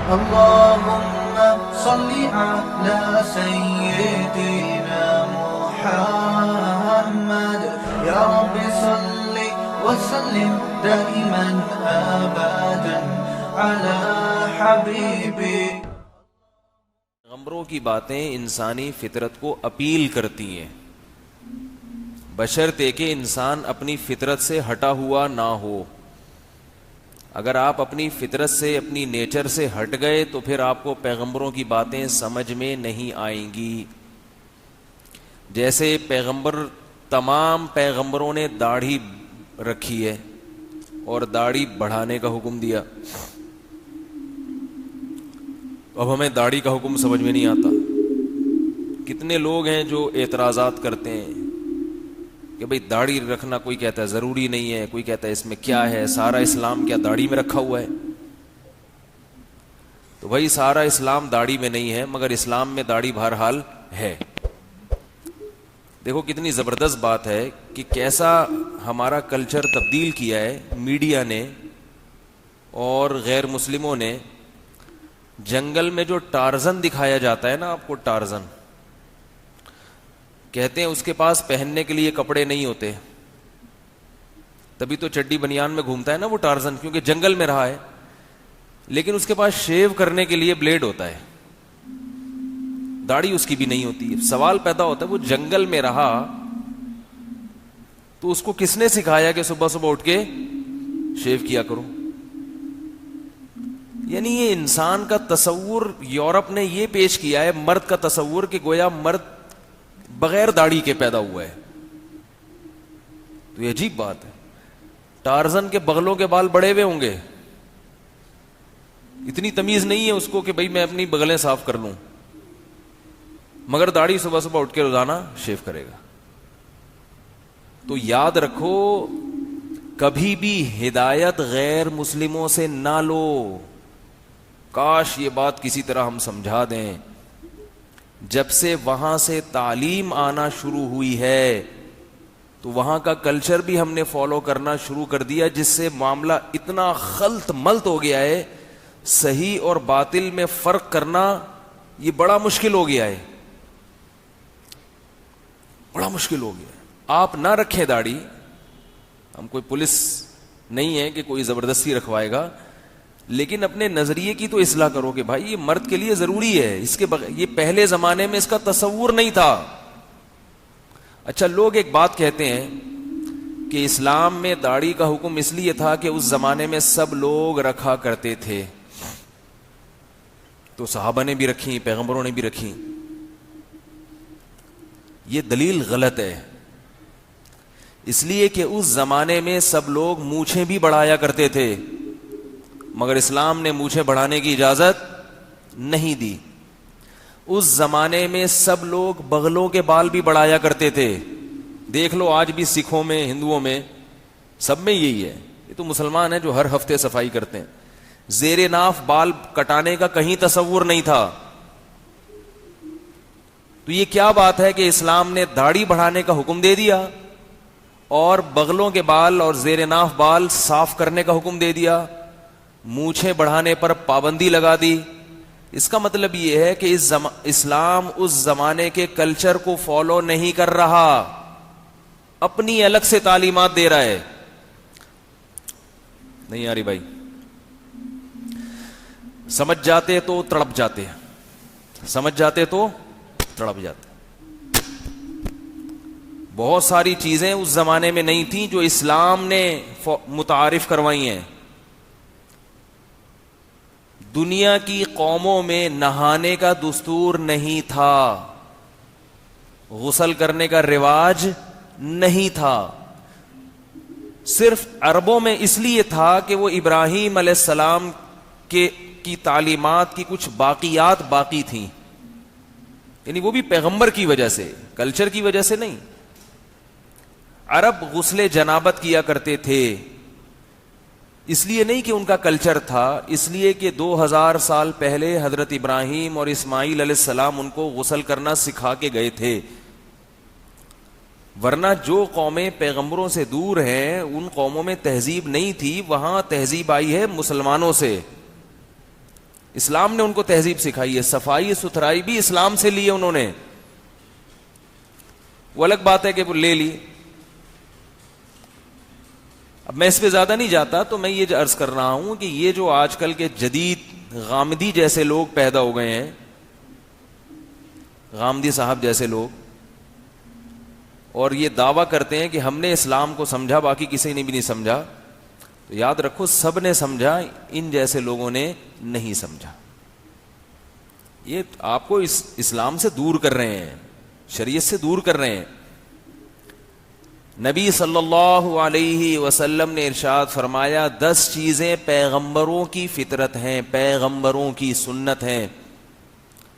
اللهم صل على سيدنا محمد يا رب صل وسلم دائما ابدا على حبيبي. پیغمبروں کی باتیں انسانی فطرت کو اپیل کرتی ہیں، بشرطے کہ انسان اپنی فطرت سے ہٹا ہوا نہ ہو. اگر آپ اپنی فطرت سے، اپنی نیچر سے ہٹ گئے تو پھر آپ کو پیغمبروں کی باتیں سمجھ میں نہیں آئیں گی. جیسے تمام پیغمبروں نے داڑھی رکھی ہے اور داڑھی بڑھانے کا حکم دیا. اب ہمیں داڑھی کا حکم سمجھ میں نہیں آتا. کتنے لوگ ہیں جو اعتراضات کرتے ہیں کہ بھئی داڑھی رکھنا، کوئی کہتا ہے ضروری نہیں ہے، کوئی کہتا ہے اس میں کیا ہے، سارا اسلام کیا داڑھی میں رکھا ہوا ہے؟ تو بھئی سارا اسلام داڑھی میں نہیں ہے، مگر اسلام میں داڑھی بہرحال ہے. دیکھو کتنی زبردست بات ہے کہ کیسا ہمارا کلچر تبدیل کیا ہے میڈیا نے اور غیر مسلموں نے. جنگل میں جو ٹارزن دکھایا جاتا ہے نا آپ کو، ٹارزن کہتے ہیں اس کے پاس پہننے کے لیے کپڑے نہیں ہوتے، تبھی تو چڈی بنیان میں گھومتا ہے نا وہ ٹارزن، کیونکہ جنگل میں رہا ہے. لیکن اس کے پاس شیو کرنے کے لیے بلیڈ ہوتا ہے، داڑھی اس کی بھی نہیں ہوتی. سوال پیدا ہوتا ہے وہ جنگل میں رہا تو اس کو کس نے سکھایا کہ صبح صبح اٹھ کے شیو کیا کرو؟ یعنی یہ انسان کا تصور یورپ نے یہ پیش کیا ہے، مرد کا تصور، کہ گویا مرد بغیر داڑھی کے پیدا ہوا ہے. تو یہ عجیب بات ہے. ٹارزن کے بغلوں کے بال بڑے ہوئے ہوں گے، اتنی تمیز نہیں ہے اس کو کہ بھئی میں اپنی بغلیں صاف کر لوں، مگر داڑھی صبح صبح اٹھ کے روزانہ شیو کرے گا. تو یاد رکھو کبھی بھی ہدایت غیر مسلموں سے نہ لو. کاش یہ بات کسی طرح ہم سمجھا دیں. جب سے وہاں سے تعلیم آنا شروع ہوئی ہے تو وہاں کا کلچر بھی ہم نے فالو کرنا شروع کر دیا، جس سے معاملہ اتنا خلط ملط ہو گیا ہے، صحیح اور باطل میں فرق کرنا یہ بڑا مشکل ہو گیا ہے، بڑا مشکل ہو گیا ہے. آپ نہ رکھیں داڑھی، ہم کوئی پولیس نہیں ہے کہ کوئی زبردستی رکھوائے گا، لیکن اپنے نظریے کی تو اصلاح کرو کہ بھائی یہ مرد کے لیے ضروری ہے. اس کے یہ پہلے زمانے میں اس کا تصور نہیں تھا. اچھا لوگ ایک بات کہتے ہیں کہ اسلام میں داڑھی کا حکم اس لیے تھا کہ اس زمانے میں سب لوگ رکھا کرتے تھے، تو صحابہ نے بھی رکھی، پیغمبروں نے بھی رکھی. یہ دلیل غلط ہے. اس لیے کہ اس زمانے میں سب لوگ مونچھیں بھی بڑھایا کرتے تھے، مگر اسلام نے مونچھیں بڑھانے کی اجازت نہیں دی. اس زمانے میں سب لوگ بغلوں کے بال بھی بڑھایا کرتے تھے. دیکھ لو آج بھی سکھوں میں، ہندوؤں میں، سب میں یہی ہے. یہ تو مسلمان ہیں جو ہر ہفتے صفائی کرتے ہیں. زیر ناف بال کٹانے کا کہیں تصور نہیں تھا. تو یہ کیا بات ہے کہ اسلام نے داڑھی بڑھانے کا حکم دے دیا اور بغلوں کے بال اور زیر ناف بال صاف کرنے کا حکم دے دیا، مونچھیں بڑھانے پر پابندی لگا دی. اس کا مطلب یہ ہے کہ اسلام اس زمانے کے کلچر کو فالو نہیں کر رہا، اپنی الگ سے تعلیمات دے رہا ہے. نہیں آ رہی بھائی؟ سمجھ جاتے تو تڑپ جاتے، سمجھ جاتے تو تڑپ جاتے. بہت ساری چیزیں اس زمانے میں نہیں تھیں جو اسلام نے متعارف کروائی ہیں. دنیا کی قوموں میں نہانے کا دستور نہیں تھا، غسل کرنے کا رواج نہیں تھا. صرف عربوں میں اس لیے تھا کہ وہ ابراہیم علیہ السلام کی تعلیمات کی کچھ باقیات باقی تھیں، یعنی وہ بھی پیغمبر کی وجہ سے، کلچر کی وجہ سے نہیں. عرب غسل جنابت کیا کرتے تھے، اس لیے نہیں کہ ان کا کلچر تھا، اس لیے کہ 2000 سال پہلے حضرت ابراہیم اور اسماعیل علیہ السلام ان کو غسل کرنا سکھا کے گئے تھے. ورنہ جو قومیں پیغمبروں سے دور ہیں ان قوموں میں تہذیب نہیں تھی، وہاں تہذیب آئی ہے مسلمانوں سے. اسلام نے ان کو تہذیب سکھائی ہے. صفائی ستھرائی بھی اسلام سے لی ہے انہوں نے. وہ الگ بات ہے کہ وہ لے لی. اب میں اس پہ زیادہ نہیں جاتا, تو میں یہ عرض کر رہا ہوں کہ یہ جو آج کل کے جدید غامدی جیسے لوگ پیدا ہو گئے ہیں, غامدی صاحب جیسے لوگ, اور یہ دعویٰ کرتے ہیں کہ ہم نے اسلام کو سمجھا باقی کسی نے بھی نہیں سمجھا, تو یاد رکھو سب نے سمجھا, ان جیسے لوگوں نے نہیں سمجھا. یہ آپ کو اسلام سے دور کر رہے ہیں, شریعت سے دور کر رہے ہیں. نبی صلی اللہ علیہ وسلم نے ارشاد فرمایا 10 چیزیں پیغمبروں کی فطرت ہیں, پیغمبروں کی سنت ہیں.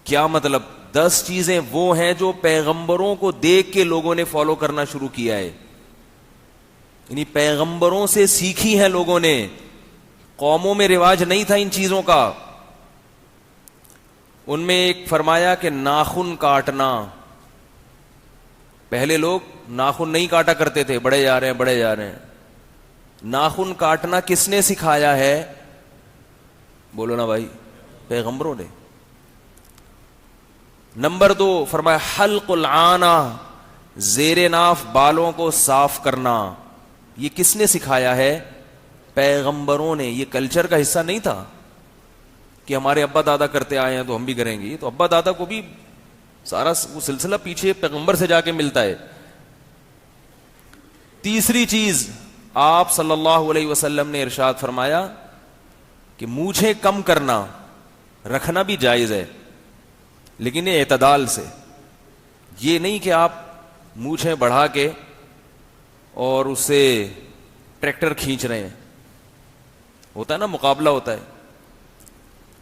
کیا مطلب؟ 10 چیزیں وہ ہیں جو پیغمبروں کو دیکھ کے لوگوں نے فالو کرنا شروع کیا ہے, یعنی پیغمبروں سے سیکھی ہیں لوگوں نے. قوموں میں رواج نہیں تھا ان چیزوں کا. ان میں ایک فرمایا کہ ناخن کاٹنا. پہلے لوگ ناخن نہیں کاٹا کرتے تھے, بڑے جا رہے ہیں بڑے جا رہے ہیں. ناخن کاٹنا کس نے سکھایا ہے؟ بولو نا بھائی, پیغمبروں نے. نمبر 2 فرمایا حلق العانہ, زیر ناف بالوں کو صاف کرنا. یہ کس نے سکھایا ہے؟ پیغمبروں نے. یہ کلچر کا حصہ نہیں تھا کہ ہمارے ابا دادا کرتے آئے ہیں تو ہم بھی کریں گے. تو ابا دادا کو بھی سارا وہ سلسلہ پیچھے پیغمبر سے جا کے ملتا ہے. تیسری چیز آپ صلی اللہ علیہ وسلم نے ارشاد فرمایا کہ مونچھیں کم کرنا, رکھنا بھی جائز ہے لیکن یہ اعتدال سے. یہ نہیں کہ آپ مونچھیں بڑھا کے اور اس سے ٹریکٹر کھینچ رہے ہیں, ہوتا ہے نا مقابلہ ہوتا ہے,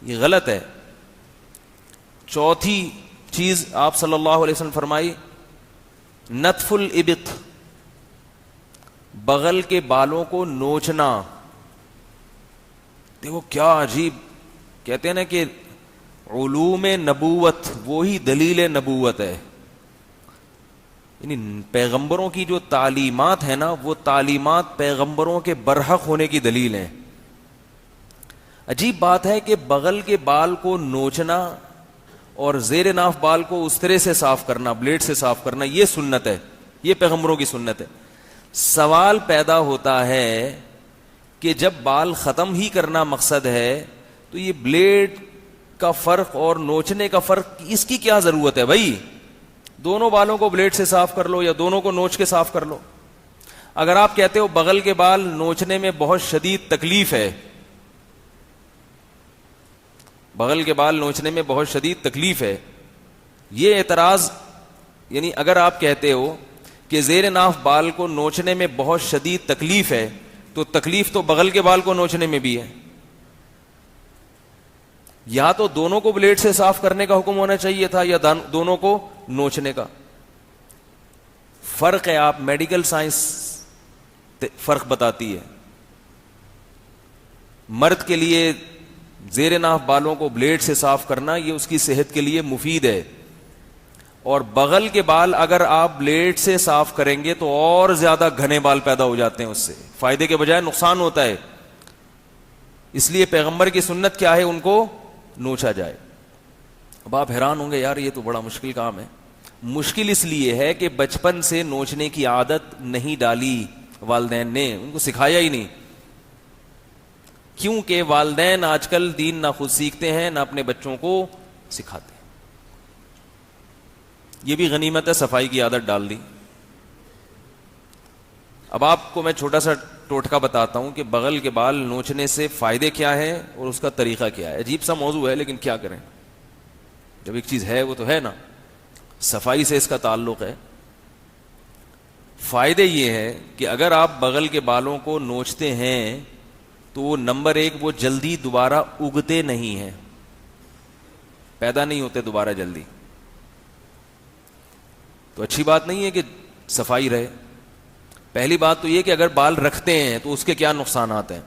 یہ غلط ہے. چوتھی چیز آپ صلی اللہ علیہ وسلم فرمائی نتف الابط, بغل کے بالوں کو نوچنا. دیکھو کیا عجیب, کہتے ہیں نا کہ علوم نبوت وہی دلیل نبوت ہے. یعنی پیغمبروں کی جو تعلیمات ہیں نا, وہ تعلیمات پیغمبروں کے برحق ہونے کی دلیل ہیں. عجیب بات ہے کہ بغل کے بال کو نوچنا اور زیر ناف بال کو اس طرح سے صاف کرنا, بلیڈ سے صاف کرنا, یہ سنت ہے, یہ پیغمبروں کی سنت ہے. سوال پیدا ہوتا ہے کہ جب بال ختم ہی کرنا مقصد ہے تو یہ بلیڈ کا فرق اور نوچنے کا فرق, اس کی کیا ضرورت ہے بھائی؟ دونوں بالوں کو بلیڈ سے صاف کر لو یا دونوں کو نوچ کے صاف کر لو. اگر آپ کہتے ہو بغل کے بال نوچنے میں بہت شدید تکلیف ہے, بغل کے بال نوچنے میں بہت شدید تکلیف ہے, یہ اعتراض, یعنی اگر آپ کہتے ہو کہ زیر ناف بال کو نوچنے میں بہت شدید تکلیف ہے, تو تکلیف تو بغل کے بال کو نوچنے میں بھی ہے. یا تو دونوں کو بلیڈ سے صاف کرنے کا حکم ہونا چاہیے تھا یا دونوں کو نوچنے کا. فرق ہے, آپ میڈیکل سائنس فرق بتاتی ہے. مرد کے لیے زیر ناف بالوں کو بلیڈ سے صاف کرنا یہ اس کی صحت کے لیے مفید ہے, اور بغل کے بال اگر آپ بلیڈ سے صاف کریں گے تو اور زیادہ گھنے بال پیدا ہو جاتے ہیں, اس سے فائدے کے بجائے نقصان ہوتا ہے. اس لیے پیغمبر کی سنت کیا ہے, ان کو نوچا جائے. اب آپ حیران ہوں گے یار یہ تو بڑا مشکل کام ہے. مشکل اس لیے ہے کہ بچپن سے نوچنے کی عادت نہیں ڈالی والدین نے, ان کو سکھایا ہی نہیں. کیونکہ والدین آج کل دین نہ خود سیکھتے ہیں نہ اپنے بچوں کو سکھاتے ہیں. یہ بھی غنیمت ہے, صفائی کی عادت ڈال دی. اب آپ کو میں چھوٹا سا ٹوٹکا بتاتا ہوں کہ بغل کے بال نوچنے سے فائدے کیا ہیں اور اس کا طریقہ کیا ہے. عجیب سا موضوع ہے لیکن کیا کریں, جب ایک چیز ہے وہ تو ہے نا, صفائی سے اس کا تعلق ہے. فائدے یہ ہے کہ اگر آپ بغل کے بالوں کو نوچتے ہیں تو وہ نمبر 1 وہ جلدی دوبارہ اگتے نہیں ہیں, پیدا نہیں ہوتے دوبارہ جلدی. تو اچھی بات نہیں ہے کہ صفائی رہے. پہلی بات تو یہ کہ اگر بال رکھتے ہیں تو اس کے کیا نقصانات ہیں.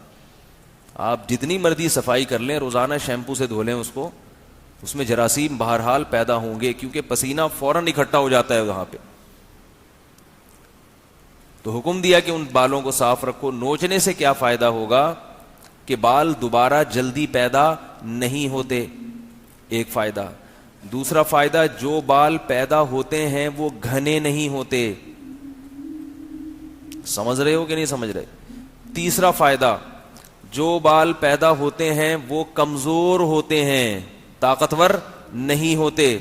آپ جتنی مرضی صفائی کر لیں, روزانہ شیمپو سے دھو لیں اس کو, اس میں جراثیم بہرحال پیدا ہوں گے کیونکہ پسینہ فوراً اکٹھا ہو جاتا ہے وہاں پہ. تو حکم دیا کہ ان بالوں کو صاف رکھو. نوچنے سے کیا فائدہ ہوگا, کہ بال دوبارہ جلدی پیدا نہیں ہوتے، ایک فائدہ۔ دوسرا فائدہ، جو بال پیدا ہوتے ہیں وہ گھنے نہیں ہوتے۔ سمجھ رہے ہو کہ نہیں سمجھ رہے؟ تیسرا فائدہ، جو بال پیدا ہوتے ہیں وہ کمزور ہوتے ہیں، طاقتور نہیں ہوتے۔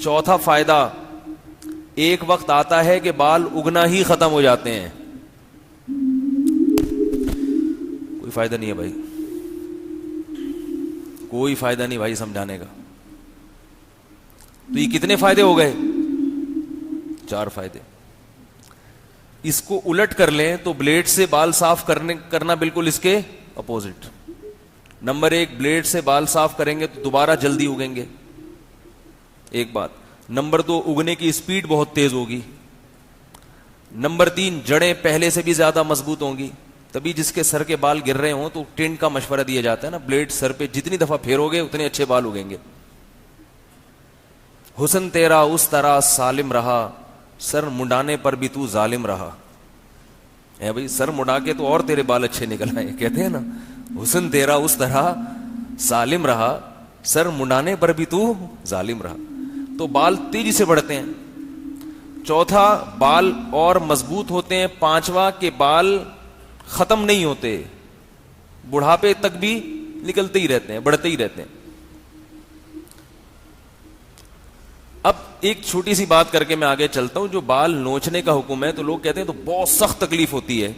چوتھا فائدہ، ایک وقت آتا ہے کہ بال اگنا ہی ختم ہو جاتے ہیں۔ کوئی فائدہ نہیں ہے بھائی، کوئی فائدہ نہیں بھائی سمجھانے کا۔ تو یہ کتنے فائدے ہو گئے؟ 4 فائدے۔ اس کو الٹ کر لیں تو بلیڈ سے بال صاف کرنا بالکل اس کے اپوزٹ۔ نمبر 1، بلیڈ سے بال صاف کریں گے تو دوبارہ جلدی اگیں گے، ایک بات۔ نمبر 2، اگنے کی سپیڈ بہت تیز ہوگی۔ نمبر 3، جڑیں پہلے سے بھی زیادہ مضبوط ہوں گی۔ تبھی جس کے سر کے بال گر رہے ہوں تو ٹینٹ کا مشورہ دیا جاتا ہے نا، بلیڈ سر پہ جتنی دفعہ پھیرو گے اتنے اچھے بال اگیں گے۔ حسن تیرا اس طرح سالم رہا، سر منڈانے پر بھی تو ظالم رہا۔ اے بھائی، سر مڈا کے تو اور تیرے بال اچھے نکل آئے، کہتے ہیں نا، حسن تیرا اس طرح سالم رہا، سر منڈانے پر بھی تو ظالم رہا۔ تو بال تیزی سے بڑھتے ہیں۔ چوتھا، بال اور مضبوط ہوتے ہیں۔ پانچواں، کہ بال ختم نہیں ہوتے، بڑھاپے تک بھی نکلتے ہی رہتے ہیں، بڑھتے ہی رہتے ہیں۔ اب ایک چھوٹی سی بات کر کے میں آگے چلتا ہوں۔ جو بال نوچنے کا حکم ہے تو لوگ کہتے ہیں تو بہت سخت تکلیف ہوتی ہے۔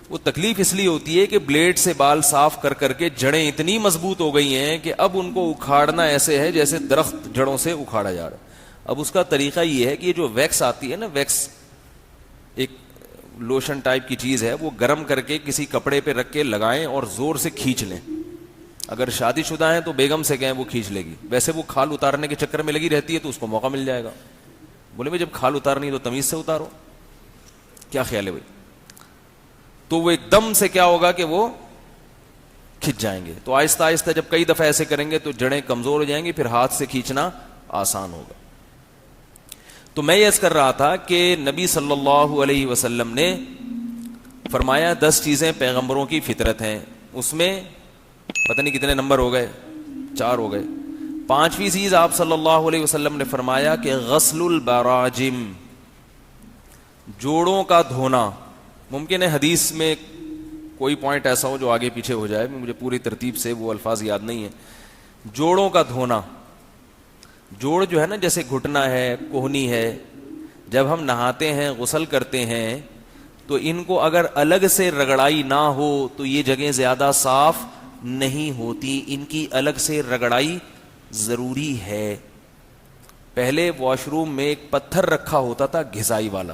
وہ تکلیف اس لیے ہوتی ہے کہ بلیڈ سے بال صاف کر کر کے جڑیں اتنی مضبوط ہو گئی ہیں کہ اب ان کو اکھاڑنا ایسے ہے جیسے درخت جڑوں سے اکھاڑا جا رہا ہے۔ اب اس کا طریقہ یہ ہے کہ یہ جو ویکس آتی ہے نا، ویکس ایک لوشن ٹائپ کی چیز ہے، وہ گرم کر کے کسی کپڑے پہ رکھ کے لگائیں اور زور سے کھینچ لیں۔ اگر شادی شدہ ہیں تو بیگم سے کہیں، وہ کھینچ لے گی۔ ویسے وہ کھال اتارنے کے چکر میں لگی رہتی ہے تو اس کو موقع مل جائے گا۔ بولے بھائی جب کھال اتارنی تو تمیز سے اتارو، کیا خیال ہے بھائی؟ تو وہ ایک دم سے کیا ہوگا کہ وہ کھنچ جائیں گے۔ تو آہستہ آہستہ جب کئی دفعہ ایسے کریں گے تو جڑیں کمزور ہو جائیں گی، پھر ہاتھ سے کھینچنا آسان ہوگا۔ تو میں یہ عرض کر رہا تھا کہ نبی صلی اللہ علیہ وسلم نے فرمایا 10 چیزیں پیغمبروں کی فطرت ہیں۔ اس میں پتہ نہیں کتنے نمبر ہو گئے، 4 ہو گئے۔ 5ویں چیز آپ صلی اللہ علیہ وسلم نے فرمایا کہ غسل البراجم، جوڑوں کا دھونا۔ ممکن ہے حدیث میں کوئی پوائنٹ ایسا ہو جو آگے پیچھے ہو جائے، مجھے پوری ترتیب سے وہ الفاظ یاد نہیں ہیں۔ جوڑوں کا دھونا، جوڑ جو ہے نا، جیسے گھٹنا ہے، کوہنی ہے، جب ہم نہاتے ہیں، غسل کرتے ہیں تو ان کو اگر الگ سے رگڑائی نہ ہو تو یہ جگہیں زیادہ صاف نہیں ہوتی، ان کی الگ سے رگڑائی ضروری ہے۔ پہلے واش روم میں ایک پتھر رکھا ہوتا تھا گھسائی والا۔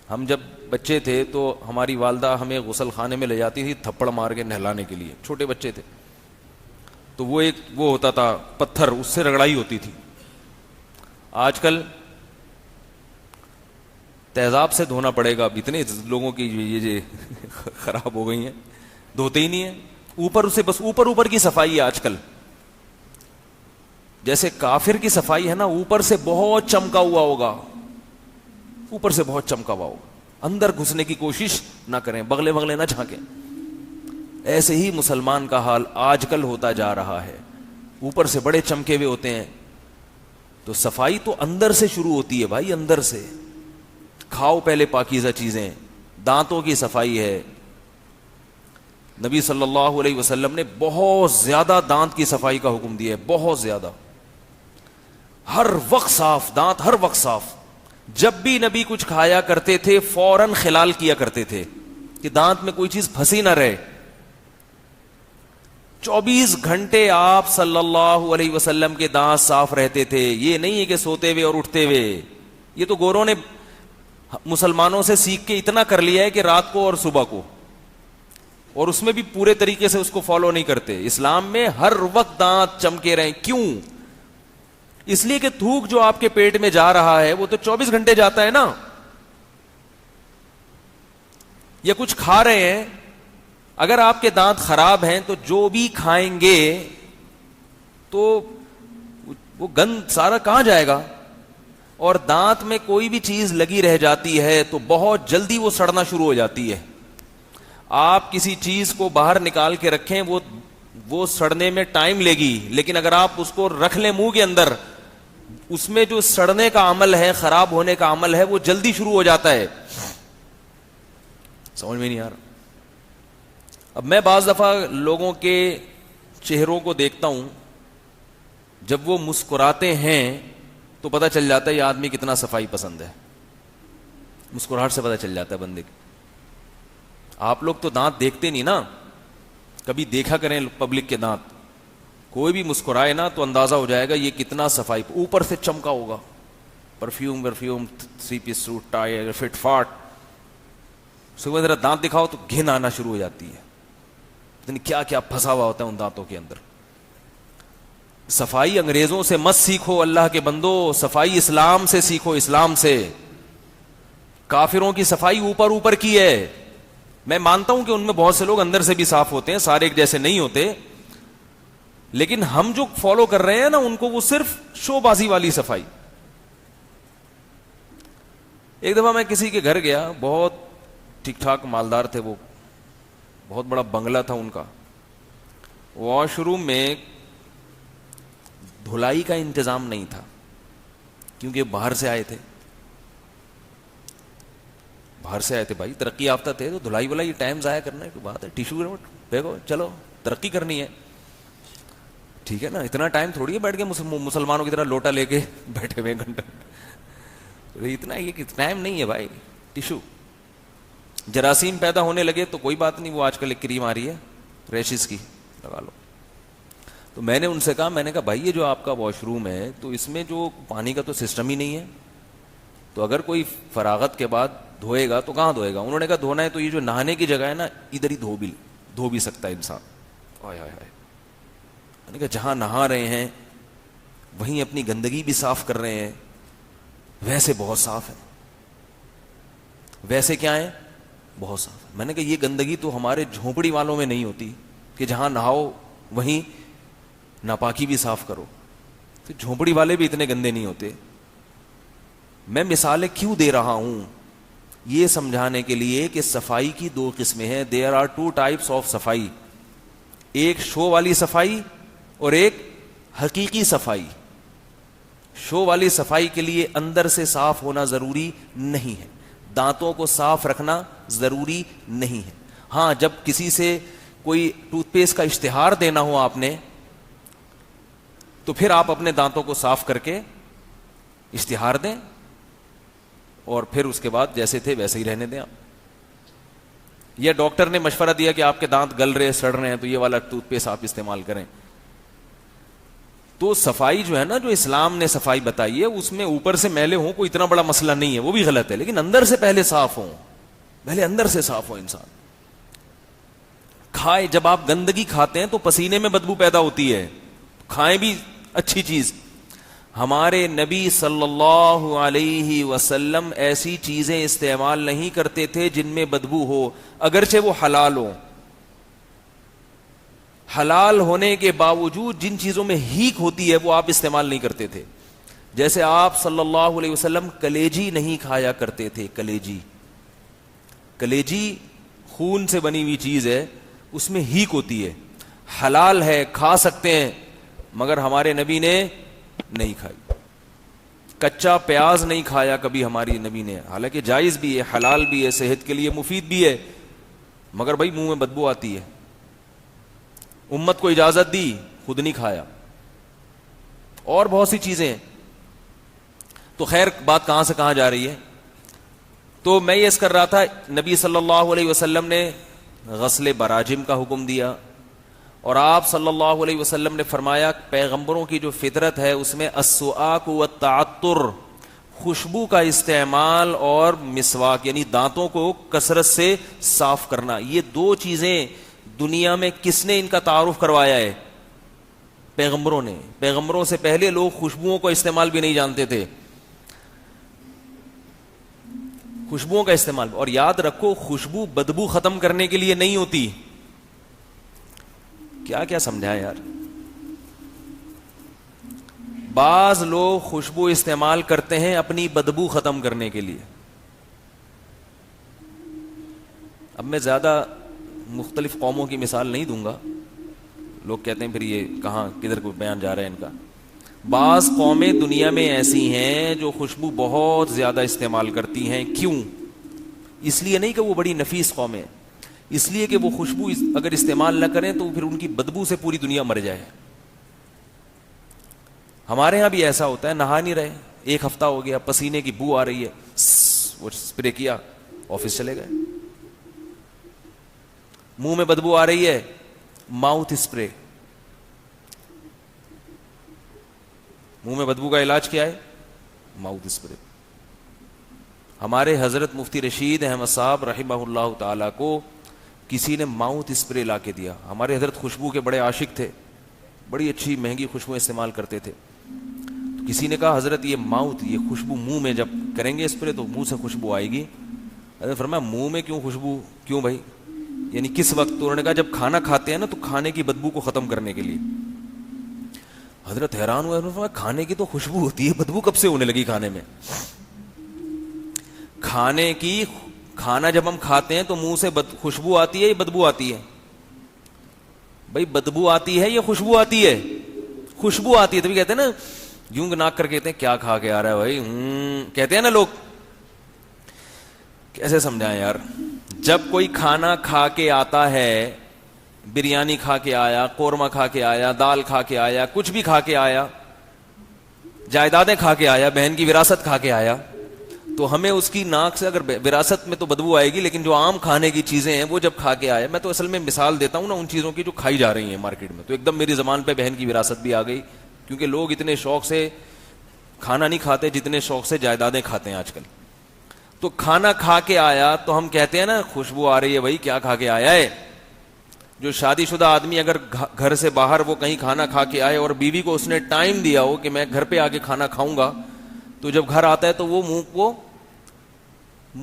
ہم جب بچے تھے تو ہماری والدہ ہمیں غسل خانے میں لے جاتی تھی تھپڑ مار کے نہلانے کے لیے، چھوٹے بچے تھے تو وہ ایک وہ ہوتا تھا پتھر، اس سے رگڑائی ہوتی تھی۔ آج کل تیزاب سے دھونا پڑے گا، اب اتنے لوگوں کی یہ خراب ہو گئی ہیں، دھوتے ہی نہیں ہیں، اوپر سے بس اوپر کی صفائی ہے آج کل۔ جیسے کافر کی صفائی ہے نا، اوپر سے بہت چمکا ہوا ہوگا، اوپر سے بہت چمکا ہوا ہوگا، اندر گھسنے کی کوشش نہ کریں، بغلے بغلے نہ جھانکیں۔ ایسے ہی مسلمان کا حال آج کل ہوتا جا رہا ہے، اوپر سے بڑے چمکے ہوئے ہوتے ہیں۔ تو صفائی تو اندر سے شروع ہوتی ہے بھائی، اندر سے۔ کھاؤ پہلے پاکیزہ چیزیں، دانتوں کی صفائی ہے۔ نبی صلی اللہ علیہ وسلم نے بہت زیادہ دانت کی صفائی کا حکم دیا ہے، بہت زیادہ، ہر وقت صاف دانت، ہر وقت صاف۔ جب بھی نبی کچھ کھایا کرتے تھے فوراً خلال کیا کرتے تھے کہ دانت میں کوئی چیز پھنسی نہ رہے۔ 24 گھنٹے آپ صلی اللہ علیہ وسلم کے دانت صاف رہتے تھے۔ یہ نہیں ہے کہ سوتے ہوئے اور اٹھتے ہوئے، یہ تو گوروں نے مسلمانوں سے سیکھ کے اتنا کر لیا ہے کہ رات کو اور صبح کو، اور اس میں بھی پورے طریقے سے اس کو فالو نہیں کرتے۔ اسلام میں ہر وقت دانت چمکے رہیں۔ کیوں؟ اس لیے کہ تھوک جو آپ کے پیٹ میں جا رہا ہے وہ تو 24 گھنٹے جاتا ہے نا۔ یا کچھ کھا رہے ہیں، اگر آپ کے دانت خراب ہیں تو جو بھی کھائیں گے تو وہ گند سارا کہاں جائے گا؟ اور دانت میں کوئی بھی چیز لگی رہ جاتی ہے تو بہت جلدی وہ سڑنا شروع ہو جاتی ہے۔ آپ کسی چیز کو باہر نکال کے رکھیں وہ سڑنے میں ٹائم لے گی، لیکن اگر آپ اس کو رکھ لیں منہ کے اندر، اس میں جو سڑنے کا عمل ہے، خراب ہونے کا عمل ہے، وہ جلدی شروع ہو جاتا ہے. سمجھ میں نہیں آ رہا. اب میں بعض دفعہ لوگوں کے چہروں کو دیکھتا ہوں، جب وہ مسکراتے ہیں تو پتہ چل جاتا ہے یہ آدمی کتنا صفائی پسند ہے. مسکراہٹ سے پتہ چل جاتا ہے بندے کی. آپ لوگ تو دانت دیکھتے نہیں نا، کبھی دیکھا کریں پبلک کے دانت. کوئی بھی مسکرائے نا تو اندازہ ہو جائے گا یہ کتنا صفائی، اوپر سے چمکا ہوگا، perfume 3 piece suit, tie, fit فاٹ. صبح ذرا دانت دکھاؤ تو گھن آنا شروع ہو جاتی ہے. پتہ نہیں کیا کیا پھنسا ہوا ہوتا ہے ان دانتوں کے اندر. صفائی انگریزوں سے مت سیکھو اللہ کے بندو، صفائی اسلام سے سیکھو، اسلام سے. کافروں کی صفائی اوپر اوپر کی ہے. میں مانتا ہوں کہ ان میں بہت سے لوگ اندر سے بھی صاف ہوتے ہیں، سارے ایک جیسے نہیں ہوتے، لیکن ہم جو فالو کر رہے ہیں نا ان کو وہ صرف شو بازی والی صفائی. ایک دفعہ میں کسی کے گھر گیا، بہت ٹھیک ٹھاک مالدار تھے وہ، بہت بڑا بنگلہ تھا ان کا. واش روم میں دھلائی کا انتظام نہیں تھا کیونکہ باہر سے آئے تھے. باہر سے آئے تھے بھائی، ترقی یافتہ تھے، تو دھلائی ولائی ٹائم ضائع کرنا ہے کوئی بات ہے؟ ٹیشو دیکھو، چلو ترقی کرنی ہے، ٹھیک ہے نا. اتنا ٹائم تھوڑی ہے بیٹھ کے مسلمانوں کی طرح لوٹا لے کے بیٹھے ہوئے گھنٹہ. اتنا یہ ٹائم نہیں ہے بھائی. ٹیشو، جراثیم پیدا ہونے لگے تو کوئی بات نہیں، وہ آج کل ایک کریم آ رہی ہے ریشز کی، لگا لو. تو میں نے ان سے کہا، میں نے کہا بھائی یہ جو آپ کا واش روم ہے تو اس میں جو پانی کا تو سسٹم ہی نہیں ہے، تو اگر کوئی فراغت کے بعد دھوئے گا تو کہاں دھوئے گا؟ انہوں نے کہا دھونا ہے تو یہ جو نہانے کی جگہ ہے نا ادھر ہی دھو بھی سکتا ہے انسان. ہائے ہائے ہائے. میں نے کہا جہاں نہا رہے ہیں وہیں اپنی گندگی بھی صاف کر رہے ہیں، ویسے بہت صاف ہے. ویسے کیا ہے؟ بہت صاف ہے. میں نے کہا یہ گندگی تو ہمارے جھونپڑی والوں میں نہیں ہوتی کہ جہاں نہاؤ وہیں ناپاکی بھی صاف کرو. تو جھونپڑی والے بھی اتنے گندے نہیں ہوتے. میں مثالیں کیوں دے رہا ہوں؟ یہ سمجھانے کے لیے کہ صفائی کی 2 قسمیں ہیں. دیر آر 2 ٹائپس آف صفائی. ایک شو والی صفائی اور ایک حقیقی صفائی. شو والی صفائی کے لیے اندر سے صاف ہونا ضروری نہیں ہے، دانتوں کو صاف رکھنا ضروری نہیں ہے. ہاں جب کسی سے کوئی ٹوتھ پیسٹ کا اشتہار دینا ہو آپ نے، تو پھر آپ اپنے دانتوں کو صاف کر کے اشتہار دیں اور پھر اس کے بعد جیسے تھے ویسے ہی رہنے دیں. آپ یا ڈاکٹر نے مشورہ دیا کہ آپ کے دانت گل رہے سڑ رہے ہیں تو یہ والا ٹوتھ پیسٹ آپ استعمال کریں. تو صفائی جو ہے نا، جو اسلام نے صفائی بتائی ہے، اس میں اوپر سے میلے ہوں کوئی اتنا بڑا مسئلہ نہیں ہے، وہ بھی غلط ہے، لیکن اندر سے پہلے صاف ہوں، پہلے اندر سے صاف ہو انسان. کھائے، جب آپ گندگی کھاتے ہیں تو پسینے میں بدبو پیدا ہوتی ہے، کھائیں بھی اچھی چیز. ہمارے نبی صلی اللہ علیہ وسلم ایسی چیزیں استعمال نہیں کرتے تھے جن میں بدبو ہو، اگرچہ وہ حلال ہو. حلال ہونے کے باوجود جن چیزوں میں ہیک ہوتی ہے وہ آپ استعمال نہیں کرتے تھے. جیسے آپ صلی اللہ علیہ وسلم کلیجی نہیں کھایا کرتے تھے. کلیجی خون سے بنی ہوئی چیز ہے، اس میں ہیک ہوتی ہے. حلال ہے، کھا سکتے ہیں، مگر ہمارے نبی نے نہیں کھائی. کچا پیاز نہیں کھایا کبھی ہماری نبی نے، حالانکہ جائز بھی ہے، حلال بھی ہے، صحت کے لیے مفید بھی ہے، مگر بھائی منہ میں بدبو آتی ہے. امت کو اجازت دی، خود نہیں کھایا. اور بہت سی چیزیں ہیں. تو خیر بات کہاں سے کہاں جا رہی ہے؟ تو میں یہ کر رہا تھا، نبی صلی اللہ علیہ وسلم نے غسل براجم کا حکم دیا، اور آپ صلی اللہ علیہ وسلم نے فرمایا پیغمبروں کی جو فطرت ہے اس میں السواک والتعطر، خوشبو کا استعمال اور مسواک یعنی دانتوں کو کثرت سے صاف کرنا. یہ 2 چیزیں دنیا میں کس نے ان کا تعارف کروایا ہے؟ پیغمبروں نے. پیغمبروں سے پہلے لوگ خوشبوؤں کو استعمال بھی نہیں جانتے تھے. خوشبوؤں کا استعمال، اور یاد رکھو خوشبو بدبو ختم کرنے کے لیے نہیں ہوتی. کیا کیا سمجھا یار؟ بعض لوگ خوشبو استعمال کرتے ہیں اپنی بدبو ختم کرنے کے لیے. اب میں زیادہ مختلف قوموں کی مثال نہیں دوں گا, لوگ کہتے ہیں پھر یہ کہاں کدھر کو بیان جا رہا ہے ان کا. بعض قومیں دنیا میں ایسی ہیں جو خوشبو بہت زیادہ استعمال کرتی ہیں. کیوں؟ اس لیے نہیں کہ وہ بڑی نفیس قومیں, اس لیے کہ وہ خوشبو اگر استعمال نہ کریں تو پھر ان کی بدبو سے پوری دنیا مر جائے. ہمارے ہاں بھی ایسا ہوتا ہے, نہا نہیں رہے, ایک ہفتہ ہو گیا, پسینے کی بو آ رہی ہے, وہ اسپرے کیا, آفس چلے گئے. منہ میں بدبو آ رہی ہے, ماؤتھ اسپرے. منہ میں بدبو کا علاج کیا ہے؟ Mouth spray. ہمارے حضرت مفتی رشید احمد صاحب رحمہ اللہ تعالی کو کسی نے ماؤتھ اسپرے لا کے دیا. ہمارے حضرت خوشبو کے بڑے عاشق تھے, بڑی اچھی مہنگی خوشبو استعمال کرتے تھے. تو کسی نے کہا حضرت یہ ماؤتھ, یہ خوشبو منہ میں جب کریں گے اسپرے تو منہ سے خوشبو آئے گی. حضرت فرمایا منہ میں کیوں خوشبو, کیوں بھائی, یعنی کس وقت؟ تو انہوں نے کہا جب کھانا کھاتے ہیں نا تو کھانے کی بدبو کو ختم کرنے کے لیے. حضرت حیران ہوئے, انہوں نے فرمایا کھانے کی تو خوشبو ہوتی ہے, بدبو کب سے ہونے لگی کھانے میں؟ کھانے کی, کھانا جب ہم کھاتے ہیں تو منہ سے خوشبو آتی ہے یا بدبو آتی ہے؟ بھائی بدبو آتی ہے یا خوشبو آتی ہے؟ خوشبو آتی ہے. تبھی کہتے ہیں نا, یوں ناک کر کے کہتے ہیں کیا کھا کے آ رہا ہے بھائی, کہتے ہیں نا لوگ. کیسے سمجھائیں یار؟ جب کوئی کھانا کھا کے آتا ہے, بریانی کھا کے آیا, قورمہ کھا کے آیا, دال کھا کے آیا, کچھ بھی کھا کے آیا, جائیدادیں کھا کے آیا, بہن کی وراثت کھا کے آیا, تو ہمیں اس کی ناک سے, اگر وراثت میں تو بدبو آئے گی, لیکن جو عام کھانے کی چیزیں ہیں وہ جب کھا کے آیا, میں تو اصل میں مثال دیتا ہوں نا ان چیزوں کی جو کھائی جا رہی ہیں مارکیٹ میں, تو ایک دم میری زبان پہ بہن کی وراثت بھی آ گئی, کیونکہ لوگ اتنے شوق سے کھانا نہیں کھاتے جتنے شوق سے جائیدادیں کھاتے ہیں آج کل. تو کھانا کھا کے آیا تو ہم کہتے ہیں نا خوشبو آ رہی ہے بھائی, کیا کھا کے آیا ہے. جو شادی شدہ آدمی اگر گھر سے باہر وہ کہیں کھانا کھا کے آئے اور بیوی کو اس نے ٹائم دیا ہو کہ میں گھر پہ آ کے کھانا کھاؤں گا, تو جب گھر آتا ہے تو وہ منہ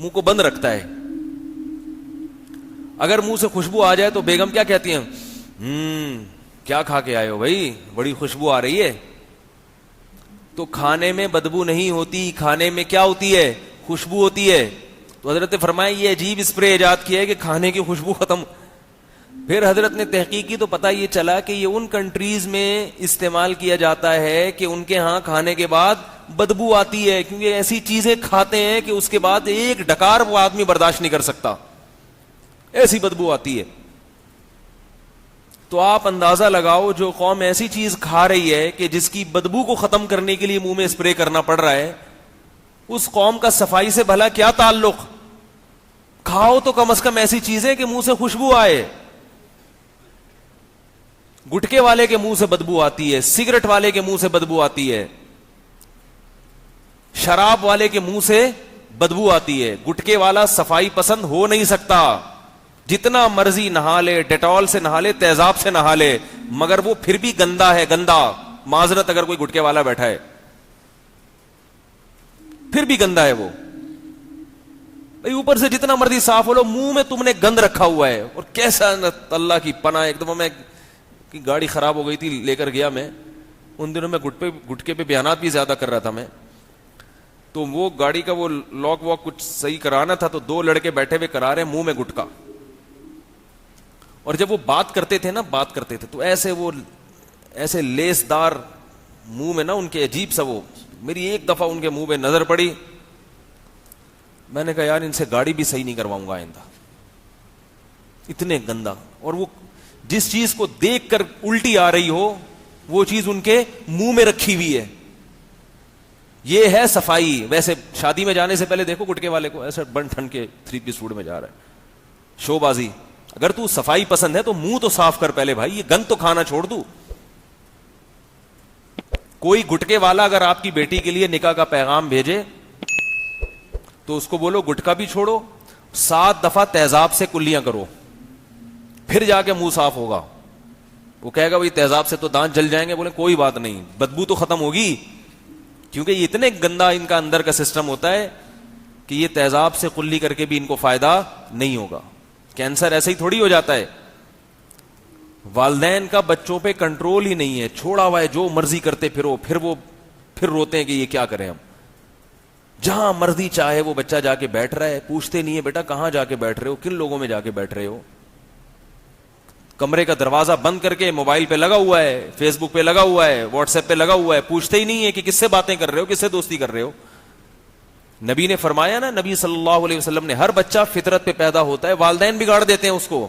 کو بند رکھتا ہے. اگر منہ سے خوشبو آ جائے تو بیگم کیا کہتی ہیں, کیا کھا کے آئے ہو بھائی, بڑی خوشبو آ رہی ہے. تو کھانے میں بدبو نہیں ہوتی, کھانے میں کیا ہوتی ہے؟ خوشبو ہوتی ہے. تو حضرت نے فرمایا یہ عجیب اسپرے ایجاد کیا ہے کہ کھانے کی خوشبو ختم. پھر حضرت نے تحقیق کی تو پتہ یہ چلا کہ یہ ان کنٹریز میں استعمال کیا جاتا ہے کہ ان کے ہاں کھانے کے بعد بدبو آتی ہے, کیونکہ ایسی چیزیں کھاتے ہیں کہ اس کے بعد ایک ڈکار وہ آدمی برداشت نہیں کر سکتا, ایسی بدبو آتی ہے. تو آپ اندازہ لگاؤ, جو قوم ایسی چیز کھا رہی ہے کہ جس کی بدبو کو ختم کرنے کے لیے منہ میں اسپرے کرنا پڑ رہا ہے, اس قوم کا صفائی سے بھلا کیا تعلق؟ کھاؤ تو کم از کم ایسی چیزیں کہ منہ سے خوشبو آئے. گٹکے والے کے منہ سے بدبو آتی ہے, سگریٹ والے کے منہ سے بدبو آتی ہے, شراب والے کے منہ سے بدبو آتی ہے. گٹکے والا صفائی پسند ہو نہیں سکتا, جتنا مرضی نہا لے, ڈیٹول سے نہا لے, تیزاب سے نہا لے, مگر وہ پھر بھی گندا ہے, گندا. معذرت اگر کوئی گٹکے والا بیٹھا ہے پھر بھی گندا ہے وہ. بھائی اوپر سے جتنا مرضی صاف ہو لو, منہ میں تم نے گند رکھا ہوا ہے. اور کیسا اللہ کی پناہ, ایک دفعہ میں کی گاڑی خراب ہو گئی تھی, لے کر گیا میں, ان دنوں میں گٹکے پہ بیانات بھی زیادہ کر رہا تھا میں, تو وہ گاڑی کا وہ لاک واک کچھ صحیح کرانا تھا, تو دو لڑکے بیٹھے ہوئے کرا رہے, منہ میں گٹکا. اور جب وہ بات کرتے تھے تو ایسے لیس دار منہ میں نا ان کے عجیب سا, وہ میری ایک دفعہ ان کے منہ پہ نظر پڑی, میں نے کہا یار ان سے گاڑی بھی صحیح نہیں کرواؤں گا آئندہ, اتنے گندا. اور وہ جس چیز کو دیکھ کر الٹی آ رہی ہو وہ چیز ان کے منہ میں رکھی ہوئی ہے. یہ ہے صفائی. ویسے شادی میں جانے سے پہلے دیکھو گٹکے والے کو, ایسا بن ٹھن کے 3 پیس سوٹ میں جا رہا ہے, شو بازی. اگر تو صفائی پسند ہے تو منہ تو صاف کر پہلے بھائی, یہ گند تو کھانا چھوڑ دو. کوئی گٹکے والا اگر آپ کی بیٹی کے لیے نکاح کا پیغام بھیجے تو اس کو بولو گٹکا بھی چھوڑو, 7 دفعہ تیزاب سے کلیاں کرو, پھر جا کے منہ صاف ہوگا. وہ کہے گا بھائی تیزاب سے تو دانت جل جائیں گے, بولے کوئی بات نہیں, بدبو تو ختم ہوگی. کیونکہ یہ اتنے گندا ان کا اندر کا سسٹم ہوتا ہے کہ یہ تیزاب سے کلی کر کے بھی ان کو فائدہ نہیں ہوگا. کینسر ایسے ہی تھوڑی ہو جاتا ہے. والدین کا بچوں پہ کنٹرول ہی نہیں ہے, چھوڑا ہوا ہے, جو مرضی کرتے پھرو, پھر روتے ہیں کہ یہ کیا کریں ہم. جہاں مرضی چاہے وہ بچہ جا کے بیٹھ رہا ہے, پوچھتے نہیں ہے بیٹا کہاں جا کے بیٹھ رہے ہو, کن لوگوں میں جا کے بیٹھ رہے ہو. کمرے کا دروازہ بند کر کے موبائل پہ لگا ہوا ہے, فیس بک پہ لگا ہوا ہے, واٹس ایپ پہ لگا ہوا ہے, پوچھتے ہی نہیں ہے کہ کس سے باتیں کر رہے ہو, کس سے دوستی کر رہے ہو. نبی نے فرمایا نا, نبی صلی اللہ علیہ وسلم نے, ہر بچہ فطرت پہ پیدا ہوتا ہے, والدین بگاڑ دیتے ہیں اس کو.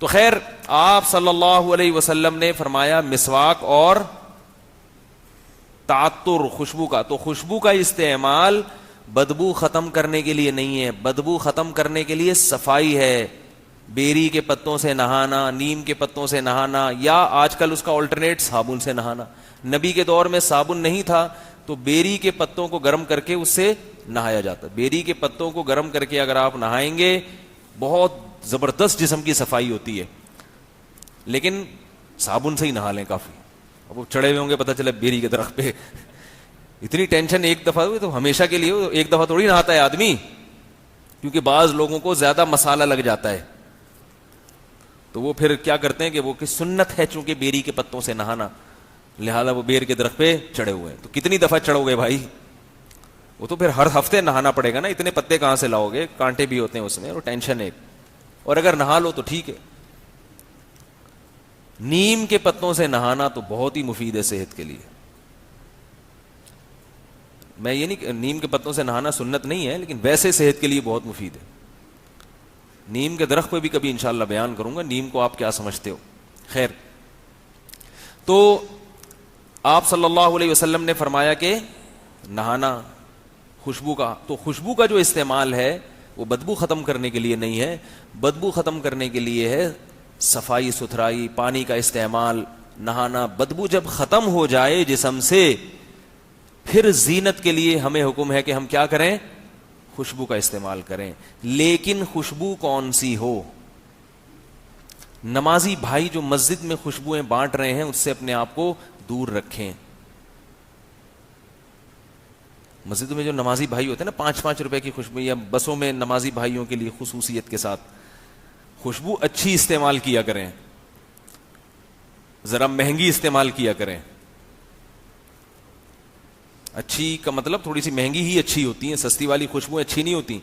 تو خیر آپ صلی اللہ علیہ وسلم نے فرمایا مسواک اور تعطر, خوشبو کا. تو خوشبو کا استعمال بدبو ختم کرنے کے لیے نہیں ہے, بدبو ختم کرنے کے لیے صفائی ہے. بیری کے پتوں سے نہانا, نیم کے پتوں سے نہانا, یا آج کل اس کا آلٹرنیٹ صابن سے نہانا. نبی کے دور میں صابن نہیں تھا تو بیری کے پتوں کو گرم کر کے اس سے نہایا جاتا. بیری کے پتوں کو گرم کر کے اگر آپ نہائیں گے بہت زبردست جسم کی صفائی ہوتی ہے. لیکن صابن سے ہی نہا لیں کافی. اب وہ چڑھے ہوئے ہوں گے پتہ چلے بیری کے درخت پہ, اتنی ٹینشن ایک دفعہ ہوئی تو ہمیشہ کے لیے ایک دفعہ تھوڑی نہاتا ہے آدمی, کیونکہ بعض لوگوں کو زیادہ مسالہ لگ جاتا ہے. تو وہ پھر کیا کرتے ہیں کہ وہ کہ سنت ہے چونکہ بیری کے پتوں سے نہانا, لہذا وہ بیر کے درخت پہ چڑھے ہوئے ہیں. تو کتنی دفعہ چڑھو گے بھائی, وہ تو پھر ہر ہفتے نہانا پڑے گا نا, اتنے پتے کہاں سے لاؤ گے, کانٹے بھی ہوتے ہیں اس میں, اور ٹینشن ہے. اور اگر نہا لو تو ٹھیک ہے. نیم کے پتوں سے نہانا تو بہت ہی مفید ہے صحت کے لیے. میں یہ نہیں, نیم کے پتوں سے نہانا سنت نہیں ہے, لیکن ویسے صحت کے لیے بہت مفید ہے. نیم کے درخت پہ بھی کبھی انشاءاللہ بیان کروں گا, نیم کو آپ کیا سمجھتے ہو. خیر, تو آپ صلی اللہ علیہ وسلم نے فرمایا کہ نہانا خوشبو کا. تو خوشبو کا جو استعمال ہے وہ بدبو ختم کرنے کے لیے نہیں ہے, بدبو ختم کرنے کے لیے ہے صفائی ستھرائی, پانی کا استعمال, نہانا. بدبو جب ختم ہو جائے جسم سے پھر زینت کے لیے ہمیں حکم ہے کہ ہم کیا کریں, خوشبو کا استعمال کریں. لیکن خوشبو کون سی ہو؟ نمازی بھائی جو مسجد میں خوشبوئیں بانٹ رہے ہیں اس سے اپنے آپ کو دور رکھیں. مسجد میں جو نمازی بھائی ہوتے ہیں نا, 5-5 روپے کی خوشبو, یا بسوں میں نمازی بھائیوں کے لیے خصوصیت کے ساتھ خوشبو اچھی استعمال کیا کریں, ذرا مہنگی استعمال کیا کریں. اچھی کا مطلب تھوڑی سی مہنگی ہی اچھی ہوتی ہیں, سستی والی خوشبوئیں اچھی نہیں ہوتی.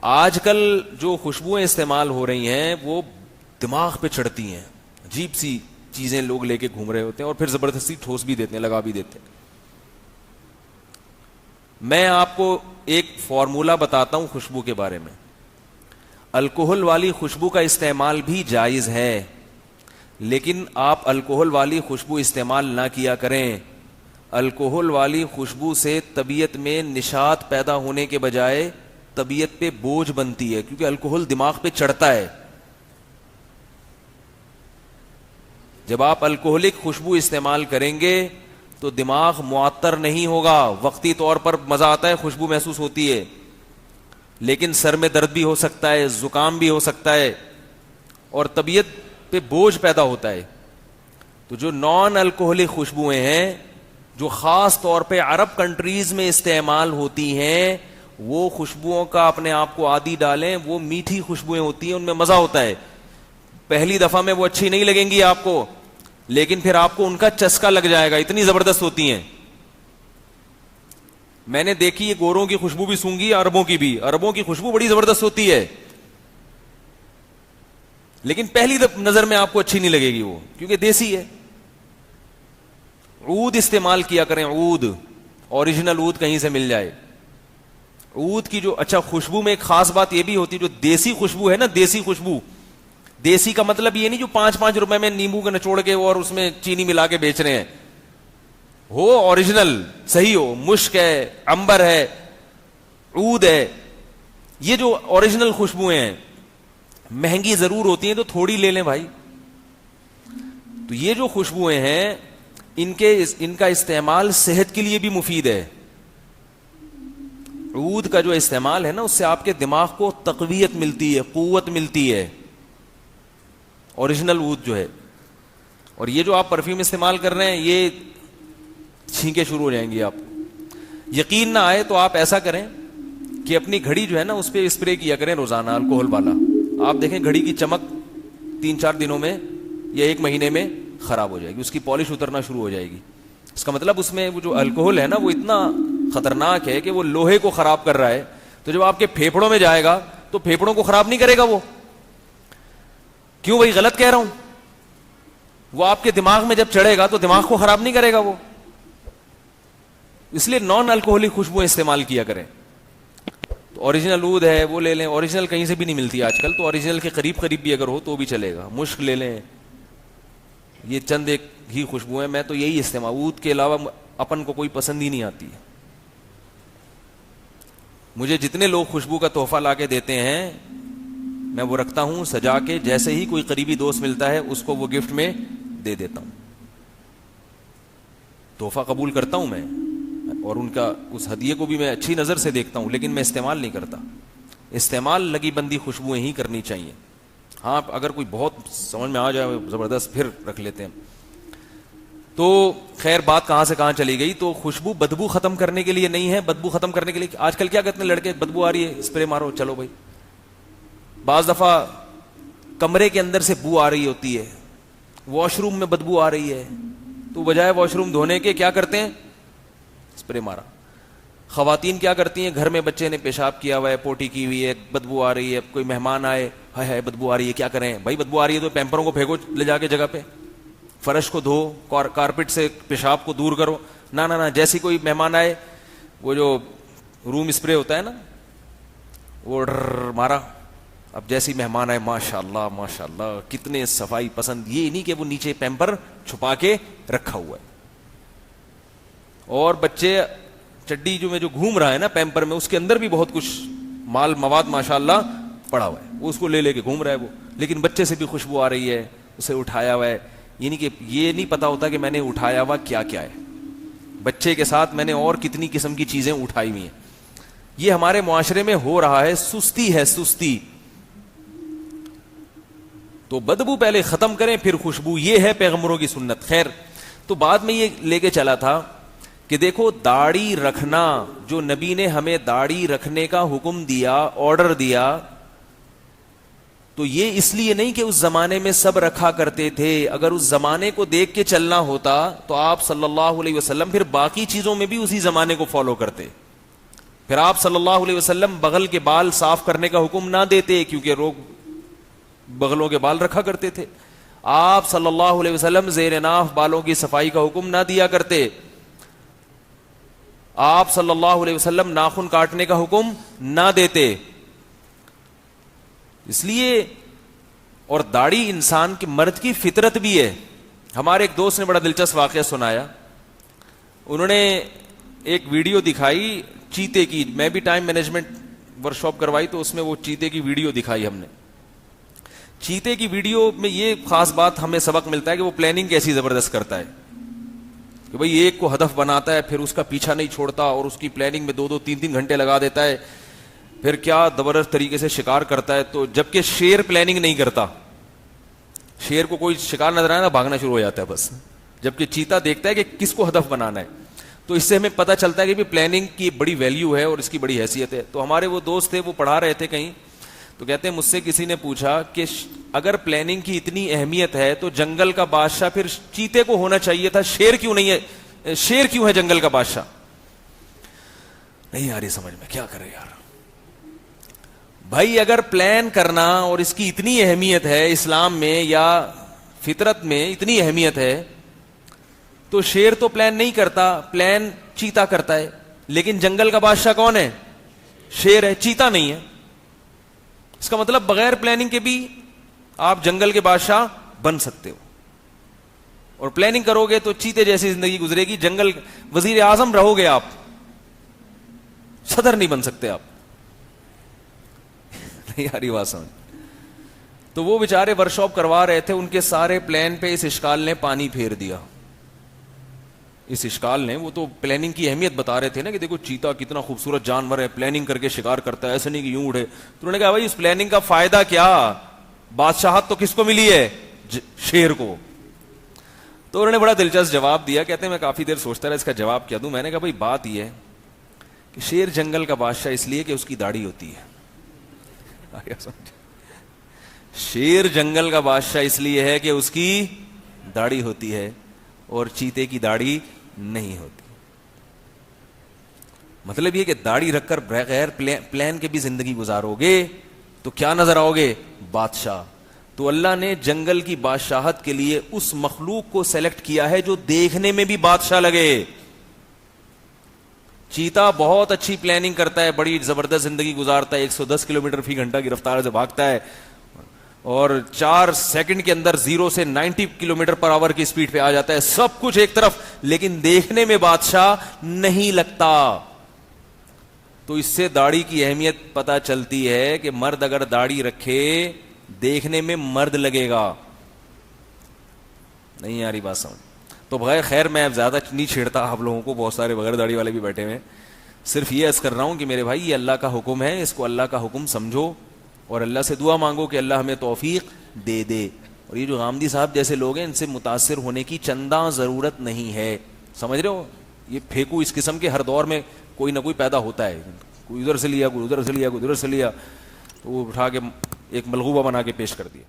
آج کل جو خوشبوئیں استعمال ہو رہی ہیں وہ دماغ پہ چڑھتی ہیں, عجیب سی چیزیں لوگ لے کے گھوم رہے ہوتے ہیں اور پھر زبردستی ٹھوس بھی دیتے ہیں, لگا بھی دیتے ہیں. میں آپ کو ایک فارمولا بتاتا ہوں خوشبو کے بارے میں. الکوہل والی خوشبو کا استعمال بھی جائز ہے, لیکن آپ الکوہل والی خوشبو استعمال نہ کیا کریں. الکوہل والی خوشبو سے طبیعت میں نشاط پیدا ہونے کے بجائے طبیعت پہ بوجھ بنتی ہے, کیونکہ الکوہل دماغ پہ چڑھتا ہے. جب آپ الکوہلک خوشبو استعمال کریں گے تو دماغ معطر نہیں ہوگا. وقتی طور پر مزہ آتا ہے, خوشبو محسوس ہوتی ہے, لیکن سر میں درد بھی ہو سکتا ہے, زکام بھی ہو سکتا ہے, اور طبیعت پہ بوجھ پیدا ہوتا ہے. تو جو نان الکوہلک خوشبوئیں ہیں جو خاص طور پہ عرب کنٹریز میں استعمال ہوتی ہیں, وہ خوشبوؤں کا اپنے آپ کو عادی ڈالیں. وہ میٹھی خوشبوئیں ہوتی ہیں, ان میں مزہ ہوتا ہے. پہلی دفعہ میں وہ اچھی نہیں لگیں گی آپ کو, لیکن پھر آپ کو ان کا چسکا لگ جائے گا, اتنی زبردست ہوتی ہیں. میں نے دیکھی ہے گوروں کی خوشبو بھی سونگھی, عربوں کی بھی. عربوں کی خوشبو بڑی زبردست ہوتی ہے, لیکن پہلی نظر میں آپ کو اچھی نہیں لگے گی وہ, کیونکہ دیسی ہے. عود استعمال کیا کریں, عود, اوریجنل عود کہیں سے مل جائے. عود کی جو اچھا خوشبو میں ایک خاص بات یہ بھی ہوتی ہے, جو دیسی خوشبو ہے نا, دیسی خوشبو, دیسی کا مطلب یہ نہیں جو 5-5 روپے میں نیمبو کا نچوڑ کے اور اس میں چینی ملا کے بیچ رہے ہیں. ہو اوریجنل, صحیح ہو, مشک ہے, عنبر ہے, عود ہے. یہ جو اوریجنل خوشبوئیں ہیں مہنگی ضرور ہوتی ہیں, تو تھوڑی لے لیں بھائی. تو یہ جو خوشبوئیں ہیں ان کا استعمال صحت کے لیے بھی مفید ہے. عود کا جو استعمال ہے نا, اس سے آپ کے دماغ کو تقویت ملتی ہے, قوت ملتی ہے, اوریجنل عود جو ہے. اور یہ جو آپ پرفیوم استعمال کر رہے ہیں یہ چھینکیں شروع ہو جائیں گی آپ کو. یقین نہ آئے تو آپ ایسا کریں کہ اپنی گھڑی جو ہے نا اس پہ اسپرے کیا کریں روزانہ الکوہل والا. آپ دیکھیں گھڑی کی چمک 3-4 دنوں میں یا 1 مہینے میں خراب ہو جائے گی, اس کی پالش اترنا شروع ہو جائے گی. اس کا مطلب اس میں وہ جو الکوہل ہے نا وہ اتنا خطرناک ہے کہ وہ لوہے کو خراب کر رہا ہے. تو جب آپ کے پھیپھڑوں میں جائے گا تو پھیپڑوں کو خراب نہیں کرے گا وہ. کیوں بھائی غلط کہہ رہا ہوں؟ وہ آپ کے دماغ میں جب چڑھے گا تو دماغ کو خراب نہیں کرے گا وہ. اس لیے نان الکوہلک خوشبوئیں استعمال کیا کریں. تو اوریجنل عود ہے وہ لے لیں, اوریجنل کہیں سے بھی نہیں ملتی آج کل, تو اوریجنل کے قریب قریب بھی اگر ہو تو بھی چلے گا. مشک لے لیں, یہ چند ایک ہی خوشبو ہے. میں تو یہی استعمال, عود کے علاوہ اپن کو کوئی پسند ہی نہیں آتی ہے. مجھے جتنے لوگ خوشبو کا تحفہ لا کے دیتے ہیں میں وہ رکھتا ہوں سجا کے, جیسے ہی کوئی قریبی دوست ملتا ہے اس کو وہ گفٹ میں دے دیتا ہوں. تحفہ قبول کرتا ہوں میں, اور ان کا اس ہدیے کو بھی میں اچھی نظر سے دیکھتا ہوں, لیکن میں استعمال نہیں کرتا. استعمال لگی بندی خوشبوئیں ہی کرنی چاہیے. ہاں اگر کوئی بہت سمجھ میں آ جائے زبردست پھر رکھ لیتے ہیں. تو خیر بات کہاں سے کہاں چلی گئی. تو خوشبو بدبو ختم کرنے کے لیے نہیں ہے. بدبو ختم کرنے کے لیے آج کل کیا کہتے ہیں لڑکے, بدبو آ رہی ہے اسپرے مارو, چلو بھائی. بعض دفعہ کمرے کے اندر سے بو آ رہی ہوتی ہے, واش روم میں بدبو آ رہی ہے, تو بجائے واش روم دھونے کے کیا کرتے ہیں, اسپرے مارا. خواتین کیا کرتی ہیں, گھر میں بچے نے پیشاب کیا ہوا ہے, پوٹی کی ہوئی ہے, بدبو آ رہی ہے, کوئی مہمان آئے, ہائے بدبو آ رہی ہے, کیا کریں بھائی, بدبو آ رہی ہے تو پیمپروں کو پھینکو لے جا کے جگہ پہ, فرش کو دھو, کارپٹ سے پیشاب کو دور کرو. نہ جیسی کوئی مہمان آئے وہ جو روم اسپرے ہوتا ہے نا وہ مارا. اب جیسی مہمان آئے ماشاء اللہ کتنے صفائی پسند, یہ نہیں کہ وہ نیچے پیمپر چھپا کے رکھا ہوا ہے. اور بچے چڈی جو میں جو گھوم رہا ہے نا پیمپر میں, اس کے اندر بھی بہت کچھ مال مواد ماشاءاللہ پڑا ہوا ہے, وہ اس کو لے کے گھوم رہا ہے وہ, لیکن بچے سے بھی خوشبو آ رہی ہے, اسے اٹھایا ہوا ہے. یعنی کہ یہ نہیں پتا ہوتا کہ میں نے اٹھایا ہوا کیا ہے, بچے کے ساتھ میں نے اور کتنی قسم کی چیزیں اٹھائی ہوئی ہیں. یہ ہمارے معاشرے میں ہو رہا ہے, سستی ہے سستی. تو بدبو پہلے ختم کریں پھر خوشبو, یہ ہے پیغمبروں کی سنت. خیر تو بعد میں یہ لے کے چلا تھا کہ دیکھو داڑھی رکھنا, جو نبی نے ہمیں داڑھی رکھنے کا حکم دیا, آرڈر دیا, تو یہ اس لیے نہیں کہ اس زمانے میں سب رکھا کرتے تھے. اگر اس زمانے کو دیکھ کے چلنا ہوتا تو آپ صلی اللہ علیہ وسلم پھر باقی چیزوں میں بھی اسی زمانے کو فالو کرتے. پھر آپ صلی اللہ علیہ وسلم بغل کے بال صاف کرنے کا حکم نہ دیتے, کیونکہ لوگ بغلوں کے بال رکھا کرتے تھے. آپ صلی اللہ علیہ وسلم زیر ناف بالوں کی صفائی کا حکم نہ دیا کرتے. آپ صلی اللہ علیہ وسلم ناخن کاٹنے کا حکم نہ دیتے. اس لیے, اور داڑھی انسان کی مرد کی فطرت بھی ہے. ہمارے ایک دوست نے بڑا دلچسپ واقعہ سنایا. انہوں نے ایک ویڈیو دکھائی چیتے کی, میں بھی ٹائم مینجمنٹ ورکشاپ کروائی تو اس میں وہ چیتے کی ویڈیو دکھائی ہم نے. چیتے کی ویڈیو میں یہ خاص بات ہمیں سبق ملتا ہے کہ وہ پلاننگ کیسی زبردست کرتا ہے کہ بھئی ایک کو ہدف بناتا ہے, پھر اس کا پیچھا نہیں چھوڑتا, اور اس کی پلاننگ میں 2-3 گھنٹے لگا دیتا ہے, پھر کیا زبردست طریقے سے شکار کرتا ہے. تو جبکہ شیر پلاننگ نہیں کرتا, شیر کو کوئی شکار نظر آئے نا بھاگنا شروع ہو جاتا ہے بس, جبکہ چیتا دیکھتا ہے کہ کس کو ہدف بنانا ہے. تو اس سے ہمیں پتہ چلتا ہے کہ پلاننگ کی بڑی ویلیو ہے اور اس کی بڑی حیثیت ہے. تو ہمارے وہ دوست تھے, وہ پڑھا رہے تھے کہیں, تو کہتے ہیں مجھ سے کسی نے پوچھا کہ اگر پلاننگ کی اتنی اہمیت ہے تو جنگل کا بادشاہ پھر چیتے کو ہونا چاہیے تھا, شیر کیوں نہیں ہے, شیر کیوں ہے جنگل کا بادشاہ. نہیں آ رہی سمجھ میں, کیا کرے یار بھائی. اگر پلان کرنا اور اس کی اتنی اہمیت ہے اسلام میں یا فطرت میں اتنی اہمیت ہے, تو شیر تو پلان نہیں کرتا, پلان چیتا کرتا ہے. لیکن جنگل کا بادشاہ کون ہے, شیر ہے, چیتا نہیں ہے. اس کا مطلب بغیر پلاننگ کے بھی آپ جنگل کے بادشاہ بن سکتے ہو, اور پلاننگ کرو گے تو چیتے جیسی زندگی گزرے گی. جنگل وزیر اعظم رہو گے آپ, صدر نہیں بن سکتے آپ. نہیں یاری بات سمجھ. تو وہ بیچارے ورکشاپ کروا رہے تھے, ان کے سارے پلان پہ اس اشکال نے پانی پھیر دیا. اس اشکال نے, وہ تو پلاننگ کی اہمیت بتا رہے تھے نا کہ دیکھو چیتا کتنا خوبصورت جانور ہے, پلاننگ کر کے شکار کرتا ہے, ایسے نہیں کہ یوں اڑے. تو انہوں نے کہا بھائی اس پلاننگ کا فائدہ کیا, بادشاہت تو کس کو ملی ہے, شیر کو. تو انہوں نے بڑا دلچسپ جواب دیا. کہتے ہیں میں کافی دیر سوچتا رہا اس کا جواب کیا دوں. میں نے کہا بھائی بات یہ ہے کہ شیر جنگل کا بادشاہ اس لیے کہ اس کی داڑھی ہوتی ہے. شیر جنگل کا بادشاہ اس لیے ہے کہ اس کی داڑھی ہوتی ہے, اور چیتے کی داڑھی نہیں ہوتی. مطلب یہ کہ داڑھی رکھ کر بغیر پلان کے بھی زندگی گزارو گے تو کیا نظر آؤ گے؟ بادشاہ. تو اللہ نے جنگل کی بادشاہت کے لیے اس مخلوق کو سلیکٹ کیا ہے جو دیکھنے میں بھی بادشاہ لگے. چیتا بہت اچھی پلاننگ کرتا ہے, بڑی زبردست زندگی گزارتا ہے, 110 کلومیٹر فی گھنٹہ کی رفتار سے بھاگتا ہے, اور 4 سیکنڈ کے اندر 0 سے 90 کلومیٹر پر آور کی سپیڈ پہ آ جاتا ہے, سب کچھ ایک طرف, لیکن دیکھنے میں بادشاہ نہیں لگتا. تو اس سے داڑھی کی اہمیت پتہ چلتی ہے کہ مرد اگر داڑھی رکھے دیکھنے میں مرد لگے گا. نہیں آ رہی بات سمجھ؟ تو بغیر خیر میں اب زیادہ نہیں چھیڑتا آپ لوگوں کو, بہت سارے بغیر داڑھی والے بھی بیٹھے ہوئے ہیں. صرف یہ عرض کر رہا ہوں کہ میرے بھائی یہ اللہ کا حکم ہے, اس کو اللہ کا حکم سمجھو اور اللہ سے دعا مانگو کہ اللہ ہمیں توفیق دے دے. اور یہ جو غامدی صاحب جیسے لوگ ہیں ان سے متاثر ہونے کی چنداں ضرورت نہیں ہے, سمجھ رہے ہو؟ یہ پھینکو اس قسم کے ہر دور میں کوئی نہ کوئی پیدا ہوتا ہے, کوئی ادھر سے لیا, کوئی ادھر سے لیا, کوئی ادھر سے لیا, تو وہ اٹھا کے ایک ملغوبہ بنا کے پیش کر دیا.